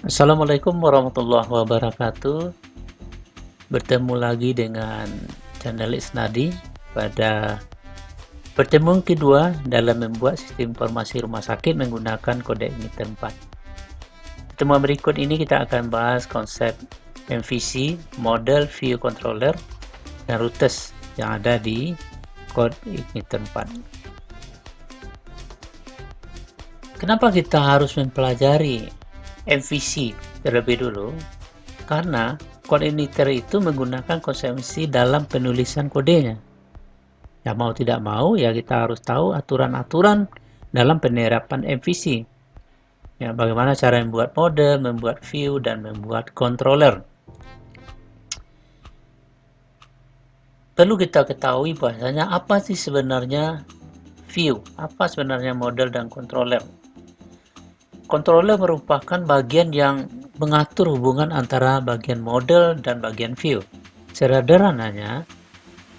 Assalamualaikum warahmatullahi wabarakatuh. Bertemu lagi dengan channel Isnadi pada pertemuan kedua dalam membuat sistem informasi rumah sakit menggunakan kode emitter 4. Pertemuan berikut ini kita akan bahas konsep MVC, Model View Controller, dan routers yang ada di kode emitter 4. Kenapa kita harus mempelajari MVC terlebih dulu? Karena kode emitter itu menggunakan konsep MVC dalam penulisan kodenya. Ya mau tidak mau ya kita harus tahu aturan-aturan dalam penerapan MVC. Ya, bagaimana cara membuat model, membuat view, dan membuat controller. Perlu kita ketahui bahwasanya apa sih sebenarnya view, apa sebenarnya model dan controller. Controller merupakan bagian yang mengatur hubungan antara bagian model dan bagian view. Sederhananya,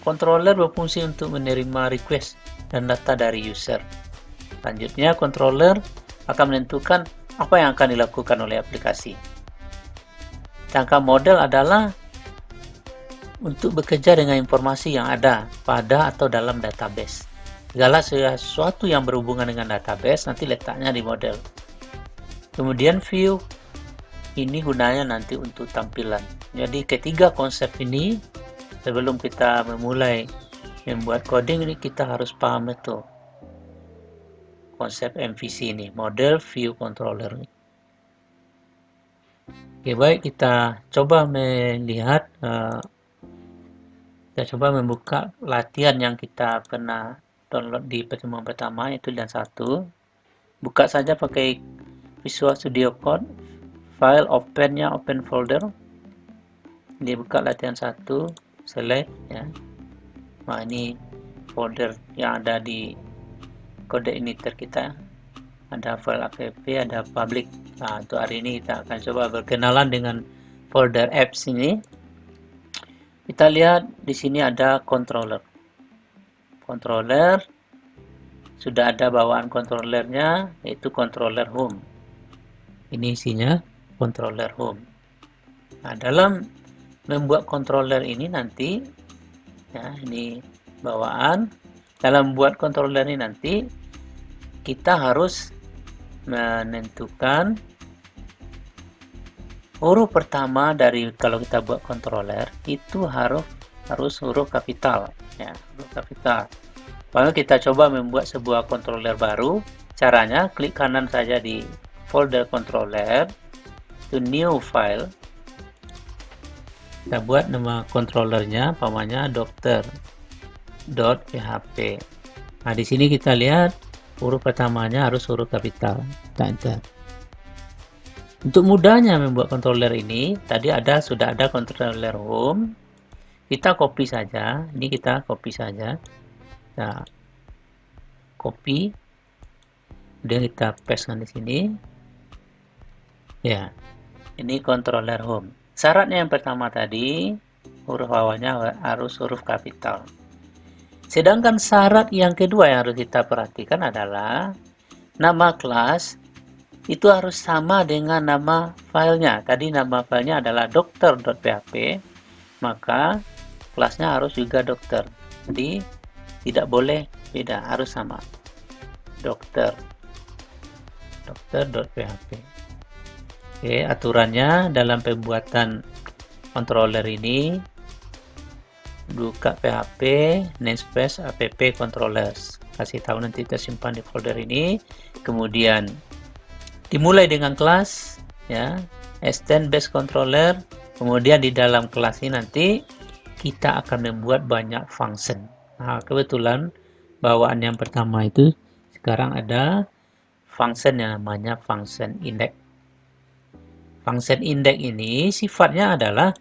controller berfungsi untuk menerima request dan data dari user. Selanjutnya, controller akan menentukan apa yang akan dilakukan oleh aplikasi. Sedangkan model adalah untuk bekerja dengan informasi yang ada pada atau dalam database. Segala sesuatu yang berhubungan dengan database nanti letaknya di model. Kemudian view ini gunanya nanti untuk tampilan. Jadi ketiga konsep ini sebelum kita memulai membuat coding ini kita harus paham itu konsep MVC ini, model view controller. Oke, baik kita coba melihat kita coba membuka latihan yang kita pernah download di pertemuan pertama, yaitu latihan 1. Buka saja pakai Visual Studio Code, file open-nya open folder. Dibuka latihan 1, select ya. Nah, ini folder yang ada di kode emitter kita. Ada file app, ada public. Nah, untuk hari ini kita akan coba berkenalan dengan folder apps ini. Kita lihat di sini ada controller. Controller sudah ada bawaan controllernya, yaitu controller home. Ini isinya controller home. Nah, dalam membuat controller ini nanti, ya, ini bawaan. Dalam membuat controller ini nanti kita harus menentukan huruf pertama dari kalau kita buat controller itu harus huruf kapital, ya, huruf kapital. Lalu kita coba membuat sebuah controller baru. Caranya klik kanan saja di folder controller, to new file. Kita buat nama controllernya, pamannya dokter.php. Nah, di sini kita lihat huruf pertamanya harus huruf kapital. Enter. Untuk mudahnya membuat controller ini, tadi sudah ada controller home. Kita copy saja. Ini kita copy saja. Nah, copy. Kemudian kita paste di sini. Ya, ini controller home. Syaratnya yang pertama tadi, huruf awalnya harus huruf kapital. Sedangkan syarat yang kedua yang harus kita perhatikan adalah nama kelas itu harus sama dengan nama filenya. Tadi nama filenya adalah dokter.php, maka kelasnya harus juga dokter. Jadi tidak boleh beda, harus sama. Dokter.php. Oke, aturannya dalam pembuatan controller ini, buka PHP, namespace app controllers. Kasih tahu nanti tersimpan di folder ini. Kemudian dimulai dengan kelas, ya, extend base controller. Kemudian di dalam kelas ini nanti kita akan membuat banyak function. Nah, kebetulan bawaan yang pertama itu sekarang ada function yang namanya function index. Function index ini sifatnya adalah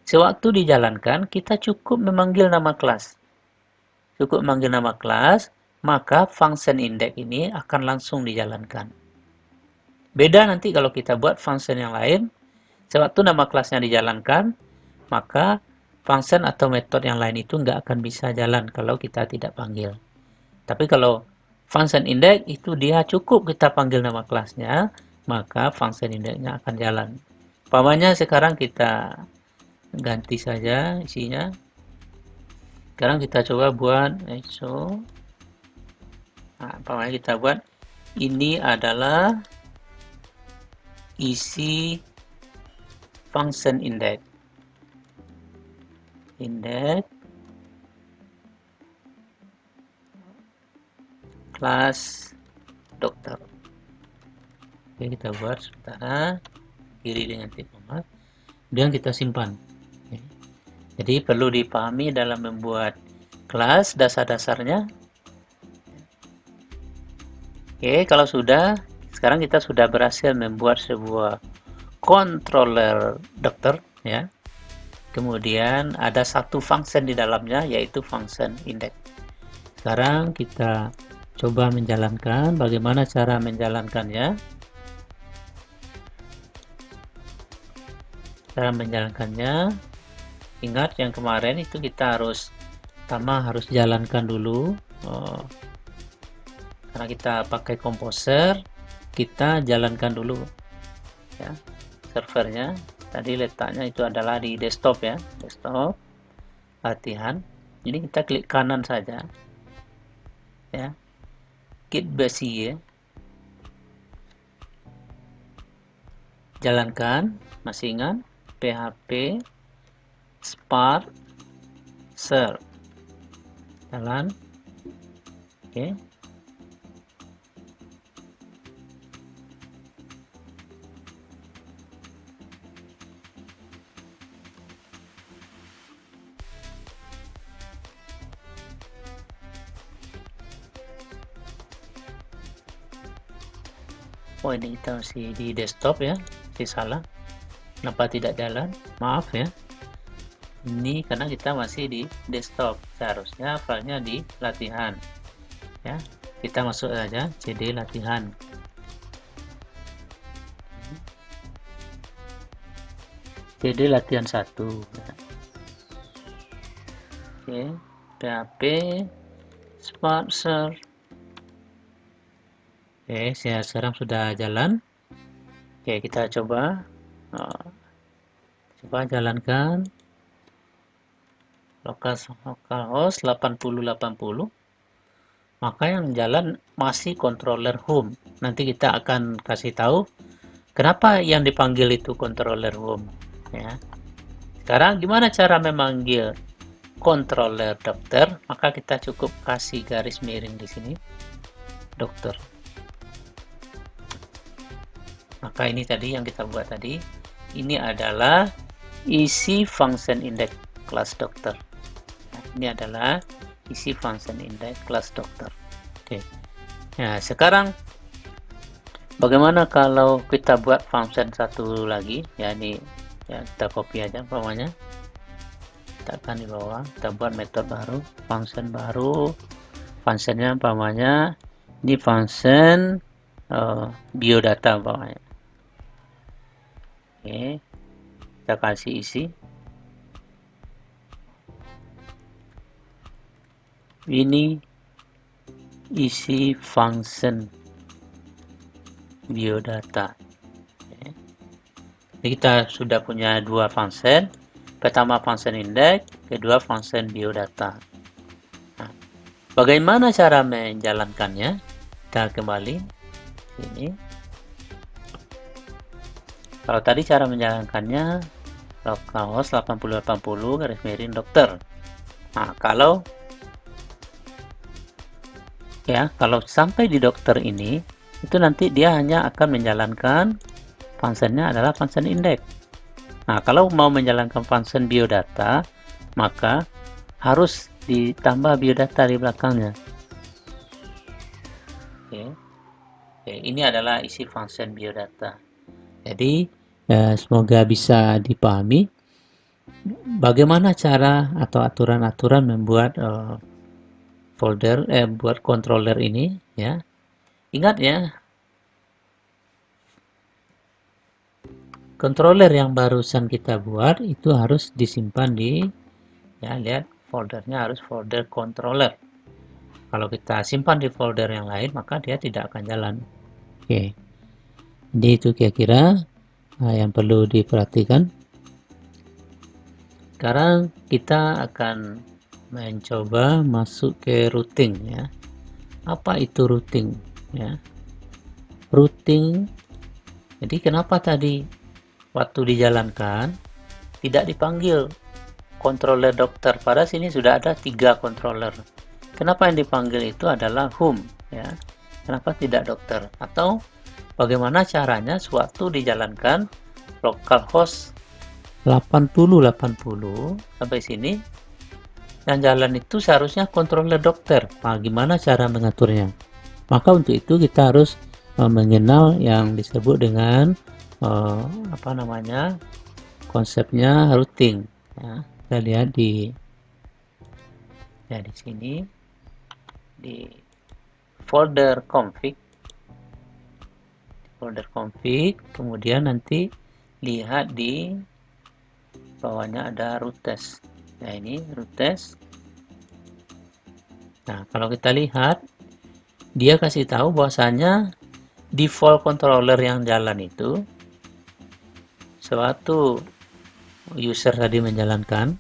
sewaktu dijalankan kita cukup memanggil nama kelas. Cukup memanggil nama kelas, maka function index ini akan langsung dijalankan. Beda nanti kalau kita buat function yang lain, sewaktu nama kelasnya dijalankan, maka function atau metode yang lain itu nggak akan bisa jalan kalau kita tidak panggil. Tapi kalau function index itu dia cukup kita panggil nama kelasnya, maka function indexnya akan jalan. Umpamanya sekarang kita ganti saja isinya. Sekarang kita coba buat so. Nah, umpamanya kita buat ini adalah isi function index. Index kelas dokter. Oke, kita buat sementara kiri dengan titik koma, kemudian kita simpan. Oke. Jadi perlu dipahami dalam membuat kelas dasar-dasarnya. Oke, kalau sudah, sekarang kita sudah berhasil membuat sebuah controller dokter, ya. Kemudian ada satu function di dalamnya, yaitu function index. Sekarang kita coba menjalankan. Bagaimana cara menjalankannya? Cara menjalankannya, ingat yang kemarin itu kita harus jalankan dulu. Karena kita pakai komposer, kita jalankan dulu ya servernya. Tadi letaknya itu adalah di desktop ya, desktop latihan. Ini kita klik kanan saja ya, git basi ya, jalankan. Masih ingat php spark ser jalan. Oke. Oh, ini kita masih di desktop ya, masih salah. Kenapa tidak jalan? Maaf ya. Ini karena kita masih di desktop. Seharusnya filenya di latihan. Ya, kita masuk saja cd latihan. cd latihan 1. Ya. Oke, php sponsor. Oke, sekarang sudah jalan. Oke, kita coba jalankan localhost 8080. Maka yang jalan masih controller home. Nanti kita akan kasih tahu kenapa yang dipanggil itu controller home ya. Sekarang gimana cara memanggil controller dokter? Maka kita cukup kasih garis miring di sini dokter. Maka ini tadi yang kita buat tadi, ini adalah isi function index kelas dokter. Nah, ini adalah isi function index kelas dokter. Oke. Nah, sekarang bagaimana kalau kita buat function satu lagi? Ya, ini ya, kita copy aja umpamanya. Letakkan di bawah, kita buat metode baru, function baru. Functionnya umpamanya ini function biodata umpamanya. Oke, kita kasih isi. Ini isi function biodata. Oke. Jadi kita sudah punya dua function. Pertama function index, kedua function biodata. Nah, bagaimana cara menjalankannya? Kita kembali ini. Kalau tadi cara menjalankannya localhost 8080 garis miring dokter. Nah, kalau sampai di dokter ini, itu nanti dia hanya akan menjalankan functionnya adalah function index. Nah, kalau mau menjalankan function biodata, maka harus ditambah biodata di belakangnya. Oke. Ini adalah isi function biodata. Jadi semoga bisa dipahami bagaimana cara atau aturan-aturan membuat buat controller ini ya. Ingat ya, controller yang barusan kita buat itu harus disimpan di ya, lihat foldernya harus folder controller. Kalau kita simpan di folder yang lain maka dia tidak akan jalan. Oke. Jadi itu kira-kira yang perlu diperhatikan. Sekarang kita akan mencoba masuk ke routing ya. Apa itu routing ya? Routing. Jadi kenapa tadi waktu dijalankan tidak dipanggil controller dokter? Pada sini sudah ada 3 controller. Kenapa yang dipanggil itu adalah whom ya? Kenapa tidak dokter? Atau bagaimana caranya sewaktu dijalankan localhost 8080 sampai sini yang jalan itu seharusnya controller dokter. Nah, gimana cara mengaturnya? Maka untuk itu kita harus mengenal yang disebut dengan konsepnya routing ya. Kita lihat di sini di folder config, kemudian nanti lihat di bawahnya ada routes. Nah, ini routes. Nah, kalau kita lihat dia kasih tahu bahwasanya default controller yang jalan itu sewaktu user tadi menjalankan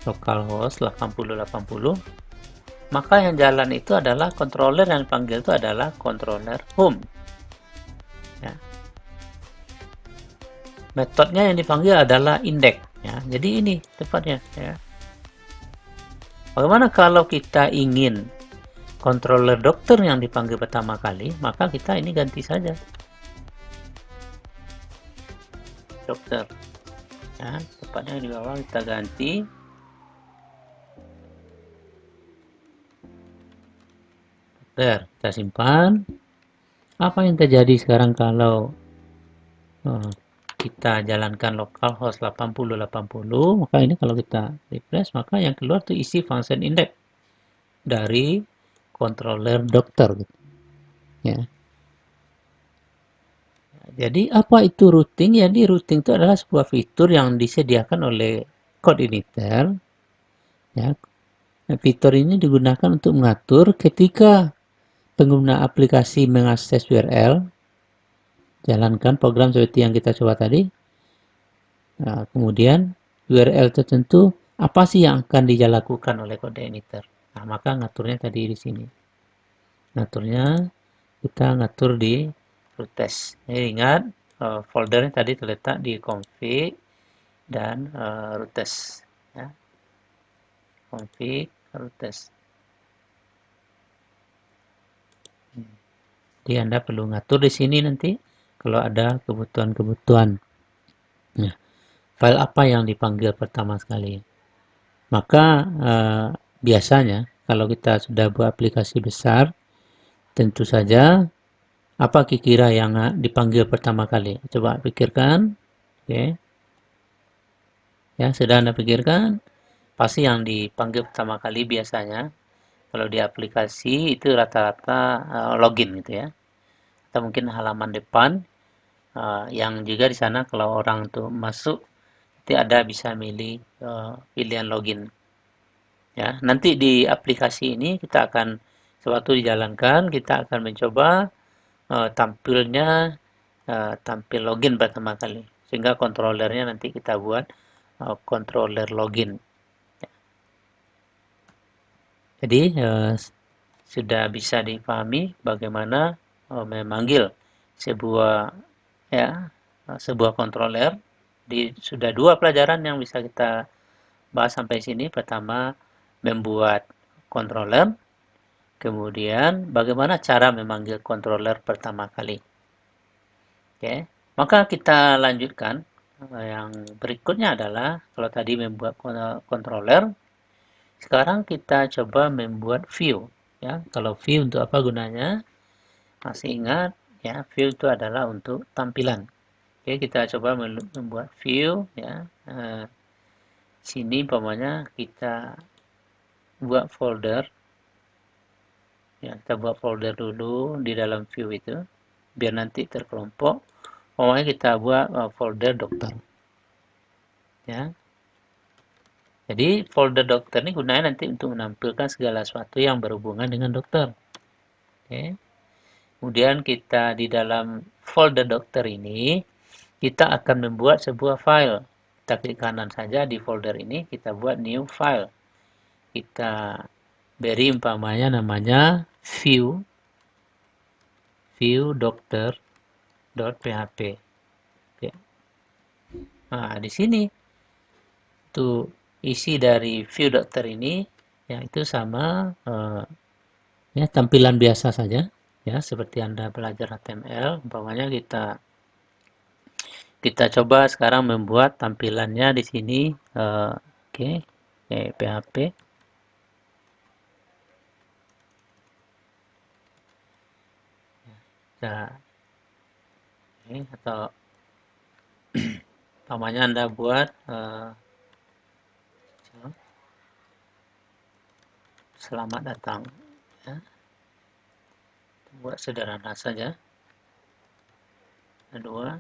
localhost 8080, maka yang jalan itu adalah controller yang dipanggil itu adalah controller home ya. Metodenya yang dipanggil adalah index ya. Jadi ini tepatnya ya. Bagaimana kalau kita ingin controller dokter yang dipanggil pertama kali, maka kita ini ganti saja dokter ya, tepatnya di bawah kita ganti dokter, kita simpan. Apa yang terjadi sekarang kalau kita jalankan localhost 8080, maka ini kalau kita refresh, maka yang keluar itu isi function index dari controller dokter gitu. Ya. Jadi apa itu routing? Jadi routing itu adalah sebuah fitur yang disediakan oleh codeinator. Ya. Fitur ini digunakan untuk mengatur ketika pengguna aplikasi mengakses URL, jalankan program seperti yang kita coba tadi. Nah, kemudian URL tertentu apa sih yang akan dilakukan oleh codeinator? Nah, maka ngaturnya tadi di sini. Ngaturnya kita ngatur di routes. Ingat foldernya tadi terletak di config dan routes ya. Config routes. Jadi Anda perlu ngatur di sini nanti kalau ada kebutuhan-kebutuhan. Nah, file apa yang dipanggil pertama sekali? Maka biasanya kalau kita sudah buat aplikasi besar, tentu saja apa kira-kira yang dipanggil pertama kali? Coba pikirkan. Oke. Ya, sudah Anda pikirkan? Pasti yang dipanggil pertama kali biasanya kalau di aplikasi itu rata-rata login gitu ya. Atau mungkin halaman depan yang juga di sana kalau orang tuh masuk nanti ada bisa milih pilihan login. Ya, nanti di aplikasi ini kita akan sewaktu dijalankan kita akan mencoba tampil login pertama kali sehingga kontrolernya nanti kita buat controller login. Jadi sudah bisa dipahami bagaimana memanggil sebuah controller. Sudah 2 pelajaran yang bisa kita bahas sampai sini. Pertama, membuat controller. Kemudian, bagaimana cara memanggil controller pertama kali. Oke, maka kita lanjutkan. Yang berikutnya adalah, kalau tadi membuat controller, sekarang kita coba membuat view. Ya, kalau view untuk apa gunanya? Masih ingat, ya, view itu adalah untuk tampilan. Oke, kita coba membuat view, ya. Sini umpamanya kita buat folder. Ya, kita buat folder dulu di dalam view itu, biar nanti terkelompok. Pokoknya kita buat folder dokter. Ya. Jadi folder dokter ini gunanya nanti untuk menampilkan segala sesuatu yang berhubungan dengan dokter. Oke. Kemudian kita di dalam folder dokter ini, kita akan membuat sebuah file. Kita klik kanan saja di folder ini, kita buat new file. Kita beri umpamanya namanya view.doctor.php. Oke. Nah, di sini tuh isi dari view dokter ini ya itu sama ya tampilan biasa saja ya seperti Anda belajar HTML. Umpamanya kita coba sekarang membuat tampilannya di sini oke, PHP. Nah, ini atau umpamanya Anda buat selamat datang ya. Buat sederhana saja. Kedua,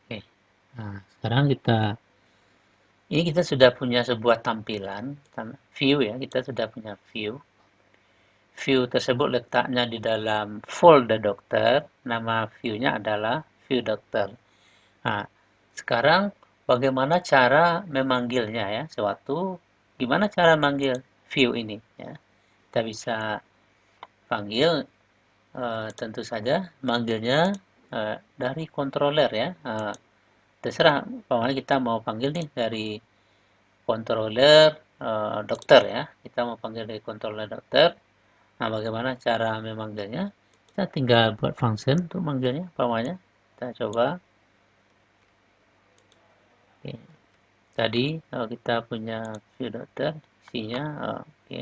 oke. Nah, sekarang ini kita sudah punya sebuah tampilan view ya, kita sudah punya view. View tersebut letaknya di dalam folder dokter, nama view-nya adalah view dokter. Nah, sekarang bagaimana cara memanggilnya ya, gimana cara manggil view ini ya. Kita bisa panggil tentu saja manggilnya dari controller ya. Terserah, pokoknya kita mau panggil nih dari controller dokter ya. Kita mau panggil dari controller dokter. Nah, bagaimana cara memanggilnya? Kita tinggal buat function untuk manggilnya, umpamanya. Kita coba. Oke. Tadi kalau kita punya view dokter, isinya oke.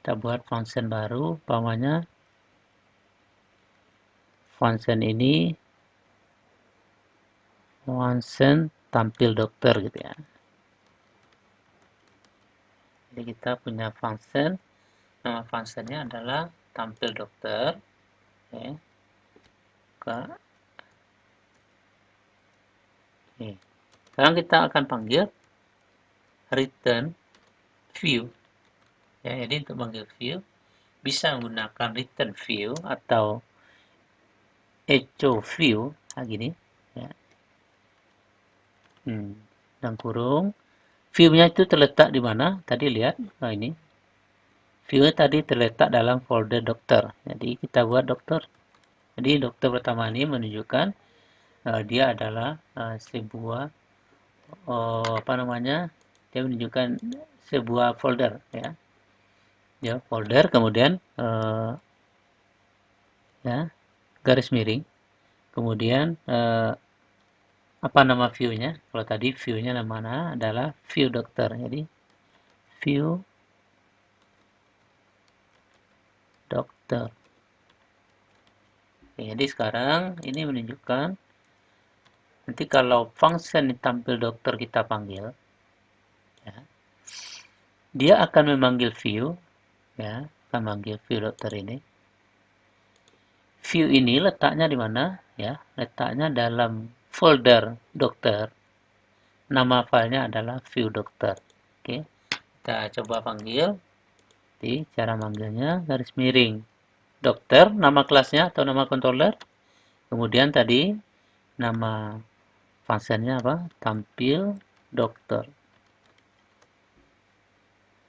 Kita buat function baru, umpamanya function ini function tampil dokter gitu ya. Jadi kita punya function, nama functionnya adalah tampil dokter. Oke. Oke. Sekarang kita akan panggil return view. Ya, jadi untuk panggil view bisa menggunakan return view atau echo view, nah gini ya. Dan kurung view-nya itu terletak di mana? Tadi lihat, nah ini view-nya tadi terletak dalam folder dokter. Jadi kita buat dokter. Jadi dokter pertama ini menunjukkan dia adalah sebuah apa namanya? Dia menunjukkan sebuah folder ya. Ya, folder kemudian ya garis miring. Kemudian apa nama view-nya? Kalau tadi view-nya namanya adalah view dokter. Jadi view dokter. Oke, jadi sekarang ini menunjukkan nanti kalau function tampil dokter kita panggil, ya, dia akan memanggil view, ya, akan memanggil view dokter ini. View ini letaknya di mana? Ya, letaknya dalam folder dokter. Nama filenya adalah view dokter. Oke, kita coba panggil. Jadi cara manggilnya garis miring dokter, nama kelasnya atau nama controller. Kemudian tadi nama functionnya apa? Tampil dokter.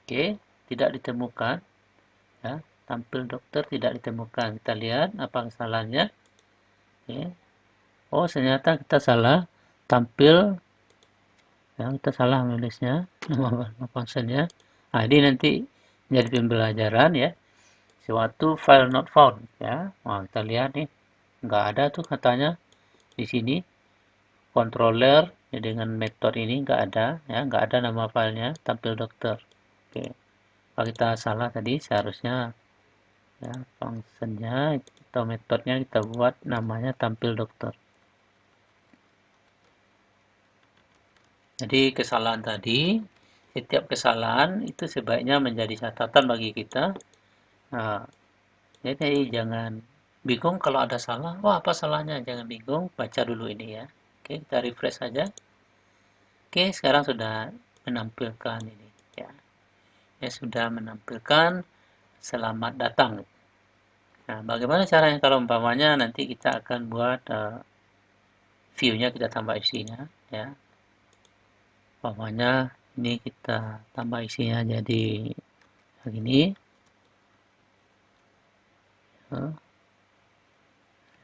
Oke, tidak ditemukan. Ya, tampil dokter tidak ditemukan. Kita lihat apa kesalahannya. Oke. Oh, ternyata kita salah tampil. Ya, kita salah menulisnya nama functionnya. Nah, ini nanti jadi pembelajaran ya. Suatu file not found ya. Nah, kita lihat nih, nggak ada tuh katanya di sini controller ya, dengan metode ini nggak ada ya, nggak ada nama filenya tampil dokter. Oke, kalau kita salah tadi seharusnya ya functionnya atau metodenya kita buat namanya tampil dokter. Jadi kesalahan tadi, setiap kesalahan itu sebaiknya menjadi catatan bagi kita. Nah, jadi jangan bingung kalau ada salah. Wah, apa salahnya? Jangan bingung, baca dulu ini ya. Oke, kita refresh saja. Oke, sekarang sudah menampilkan ini ya. Ya sudah menampilkan selamat datang. Nah, bagaimana caranya kalau umpamanya nanti kita akan buat view-nya kita tambah isinya ya. Umpamanya ini kita tambah isinya jadi begini.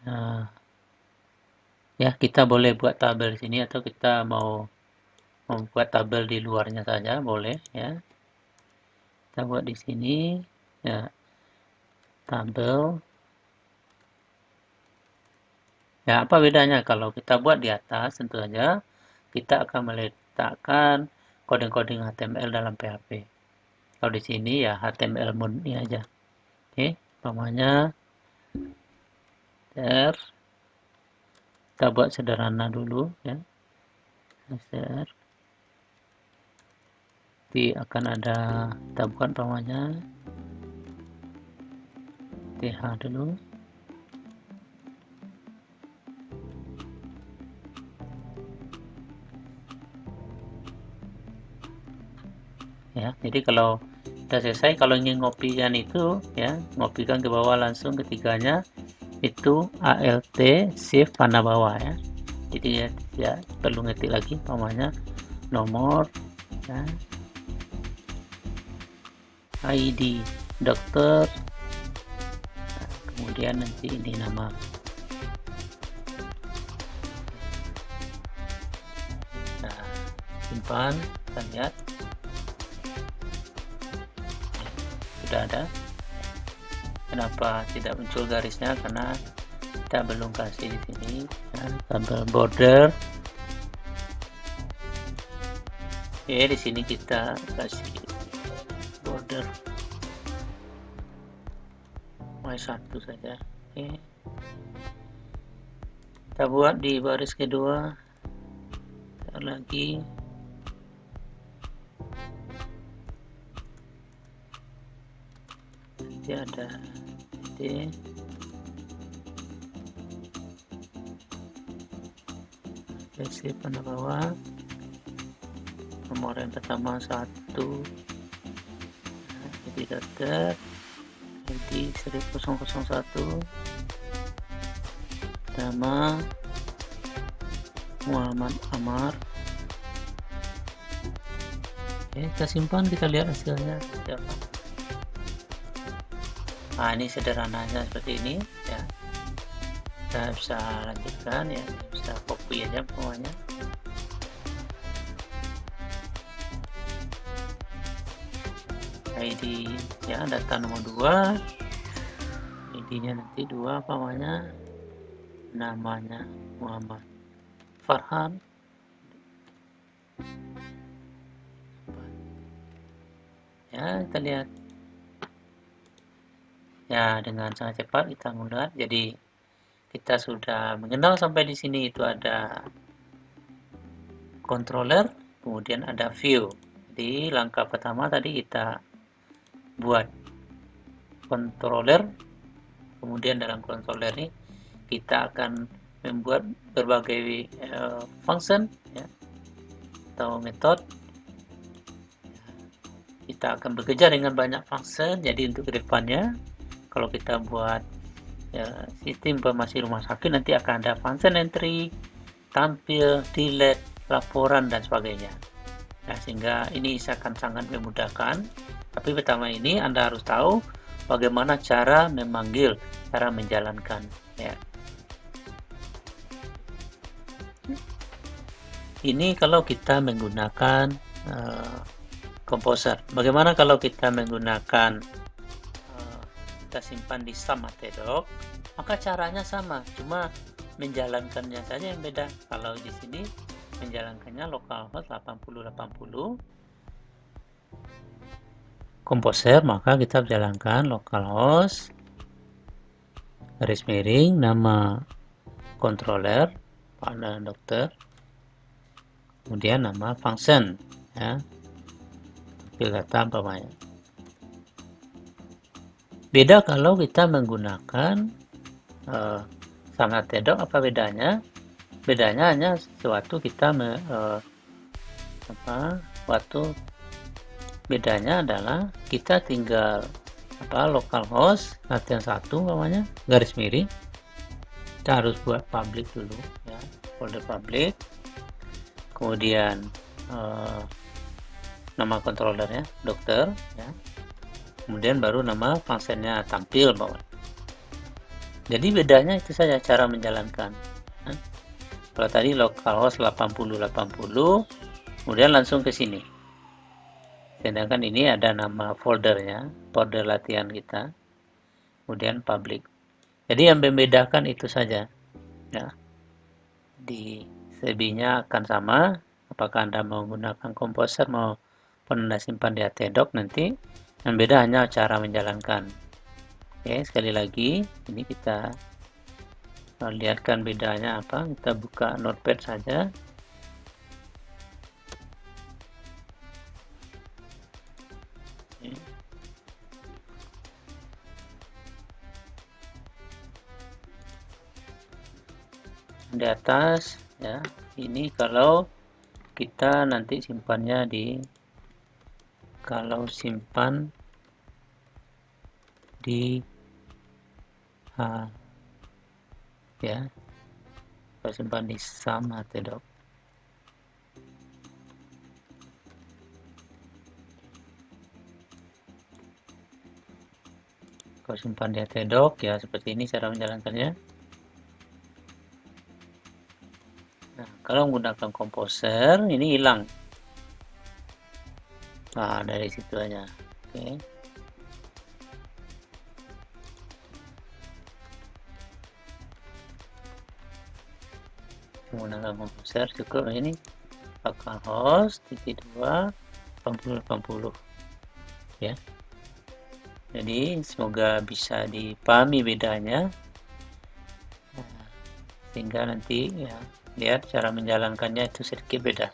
Nah, ya kita boleh buat tabel di sini atau kita mau membuat tabel di luarnya saja boleh ya. Kita buat di sini ya tabel. Ya, apa bedanya kalau kita buat di atas? Tentu saja kita akan meletakkan kode-kode HTML dalam PHP. Kalau di sini ya HTML mode ini aja. Oke, umpamanya kita buat sederhana dulu ya. Nanti akan ada kita buat umpamanya TH dulu. Ya, jadi kalau sudah selesai, kalau ingin ngopikan itu ya, ngopikan ke bawah langsung ketiganya itu alt shift panah bawah ya. Jadi ya tidak perlu ngetik lagi umpamanya nomor ya, ID dokter, nah, kemudian nanti ini nama. Nah, simpan, kita lihat sudah ada. Kenapa tidak muncul garisnya? Karena kita belum kasih di sini ya, tabel border. Oke, di sini kita kasih border Y1 saja. Oke. Kita buat di baris kedua. Lagi nanti ada titik. Kasih panah bawah. Nomor yang pertama 1, jadi dokter, ID 1001, nama Muhammad Amar. Oke, kita simpan, kita lihat hasilnya seperti apa. Nah, ini sederhananya seperti ini ya. Kita bisa lanjutkan ya, bisa copy aja pokoknya. ID ya, data nomor 2, ID-nya nanti 2, namanya Muhammad Farhan. Ya, kita lihat ya, dengan sangat cepat kita melihat. Jadi kita sudah mengenal sampai di sini. Itu ada controller, kemudian ada view. Jadi langkah pertama tadi kita buat controller, kemudian dalam controller ini kita akan membuat berbagai function ya, atau metode. Kita akan bekerja dengan banyak function. Jadi untuk kedepannya kalau kita buat ya, sistem informasi rumah sakit, nanti akan ada function entry, tampil, delete, laporan dan sebagainya. Nah, sehingga ini akan sangat memudahkan. Tapi pertama ini Anda harus tahu bagaimana cara memanggil, cara menjalankan ya. Ini kalau kita menggunakan Composer. Bagaimana kalau kita menggunakan kita simpan di sum.doc, maka caranya sama, cuma menjalankannya saja yang beda. Kalau di sini menjalankannya localhost 8080 Composer, maka kita jalankan localhost garis miring nama controller pada dokter, kemudian nama function ya, data umpamanya. Beda kalau kita menggunakan sum.doc, apa bedanya? Bedanya hanya sewaktu kita bedanya adalah kita tinggal localhost latihan 1 namanya garis miring, kita harus buat public dulu ya, folder public, kemudian nama controllernya dokter ya, kemudian baru nama functionnya tampil bawah. Jadi bedanya itu saja cara menjalankan. Kalau tadi localhost 80 kemudian langsung ke sini, sedangkan ini ada nama foldernya, folder latihan kita, kemudian public. Jadi yang membedakan itu saja ya. Di CB-nya akan sama, apakah Anda mau menggunakan Composer maupun Anda simpan di htdoc nanti, yang beda hanya cara menjalankan. Oke, sekali lagi ini kita lihatkan bedanya apa. Kita buka Notepad saja. Di atas ya, ini kalau kita nanti simpannya kalau simpan di ya, kalau simpan di SAM htdoc. Kalau simpan di htdoc ya seperti ini cara menjalankannya. Nah, kalau menggunakan Composer ini hilang. Nah, dari situ aja. Oke. Menggunakan Composer cukup ini localhost 2 80 ya. Jadi semoga bisa dipahami bedanya, sehingga nanti ya lihat cara menjalankannya itu sedikit beda.